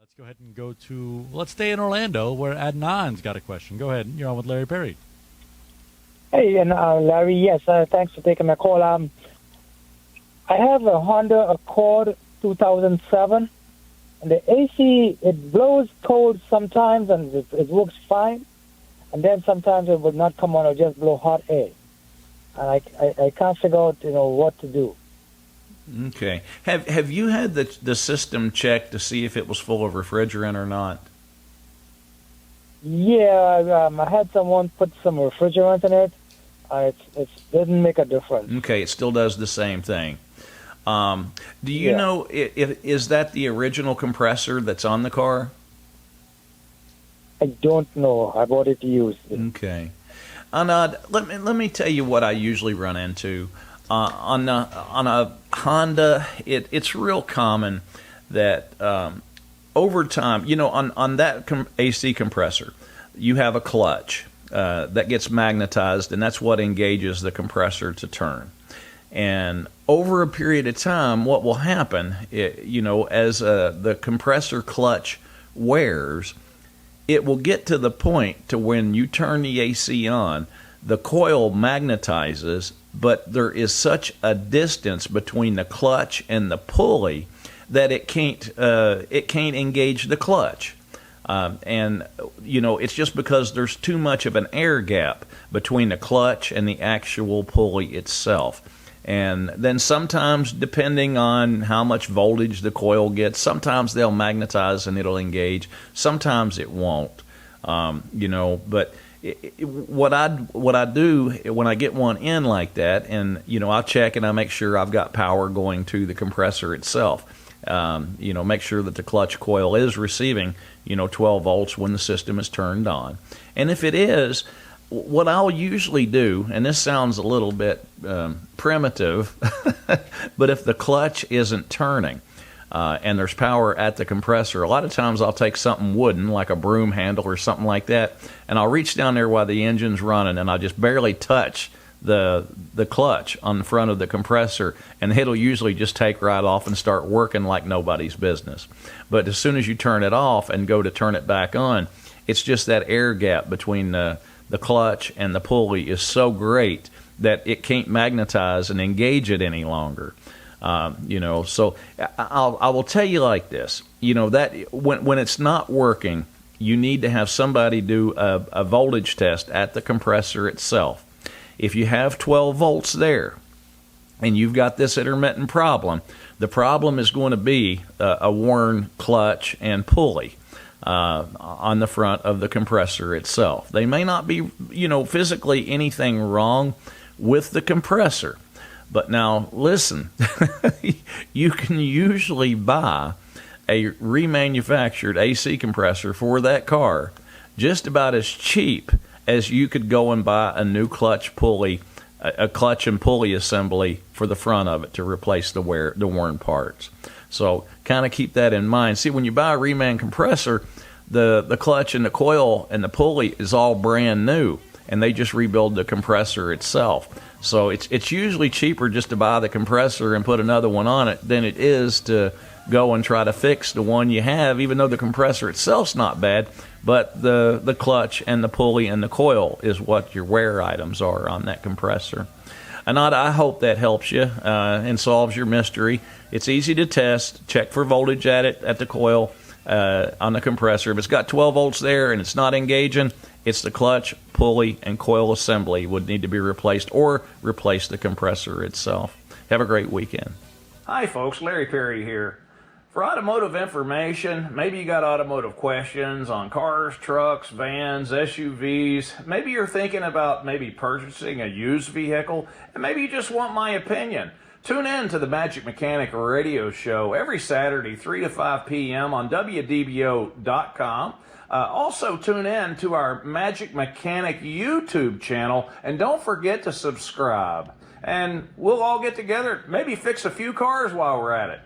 Let's go ahead and go to, let's stay in Orlando where Adnan's got a question. Go ahead. You're on with Larry Perry. Hey, and Larry, yes, thanks for taking my call. I have a Honda Accord 2007, and the AC, it blows cold sometimes, and it works fine, and then sometimes it would not come on or just blow hot air. And I can't figure out, what to do. Okay. Have you had the system checked to see if it was full of refrigerant or not? Yeah, I had someone put some refrigerant in it. It didn't make a difference. Okay, it still does the same thing. Do you know, is that the original compressor that's on the car? I don't know. I bought it used. Okay. Anad, let me tell you what I usually run into. On a Honda, it's real common that over time, on that AC compressor, you have a clutch that gets magnetized, and that's what engages the compressor to turn. And over a period of time, what will happen, as the compressor clutch wears, it will get to the point to when you turn the AC on, the coil magnetizes, but there is such a distance between the clutch and the pulley that it can't engage the clutch. It's just because there's too much of an air gap between the clutch and the actual pulley itself. And then sometimes, depending on how much voltage the coil gets, sometimes they'll magnetize and it'll engage. Sometimes it won't. But what I do when I get one in like that, and I'll check and I make sure I've got power going to the compressor itself. Make sure that the clutch coil is receiving 12 volts when the system is turned on. And if it is, what I'll usually do, and this sounds a little bit primitive, but if the clutch isn't turning and there's power at the compressor, a lot of times I'll take something wooden, like a broom handle or something like that, and I'll reach down there while the engine's running, and I'll just barely touch the clutch on the front of the compressor, and it'll usually just take right off and start working like nobody's business. But as soon as you turn it off and go to turn it back on, it's just that air gap between the clutch and the pulley is so great that it can't magnetize and engage it any longer. So I will tell you like this, that when it's not working, you need to have somebody do a voltage test at the compressor itself. If you have 12 volts there and you've got this intermittent problem, the problem is going to be a worn clutch and pulley on the front of the compressor itself. They may not be, physically anything wrong with the compressor. But now, listen, you can usually buy a remanufactured AC compressor for that car just about as cheap as you could go and buy a new clutch pulley, a clutch and pulley assembly for the front of it to replace the worn parts. So kind of keep that in mind. See, when you buy a reman compressor, the clutch and the coil and the pulley is all brand new, and they just rebuild the compressor itself. So it's usually cheaper just to buy the compressor and put another one on it than it is to go and try to fix the one you have, even though the compressor itself's not bad, but the clutch and the pulley and the coil is what your wear items are on that compressor. Anad, I hope that helps you and solves your mystery. It's easy to test. Check for voltage at the coil on the compressor. If it's got 12 volts there and it's not engaging, it's the clutch, pulley, and coil assembly would need to be replaced, or replace the compressor itself. Have a great weekend. Hi folks, Larry Perry here. For automotive information, maybe you got automotive questions on cars, trucks, vans, SUVs. Maybe you're thinking about purchasing a used vehicle, and maybe you just want my opinion. Tune in to the Magic Mechanic radio show every Saturday, 3 to 5 p.m. on wdbo.com. Also tune in to our Magic Mechanic YouTube channel, and don't forget to subscribe. And we'll all get together, maybe fix a few cars while we're at it.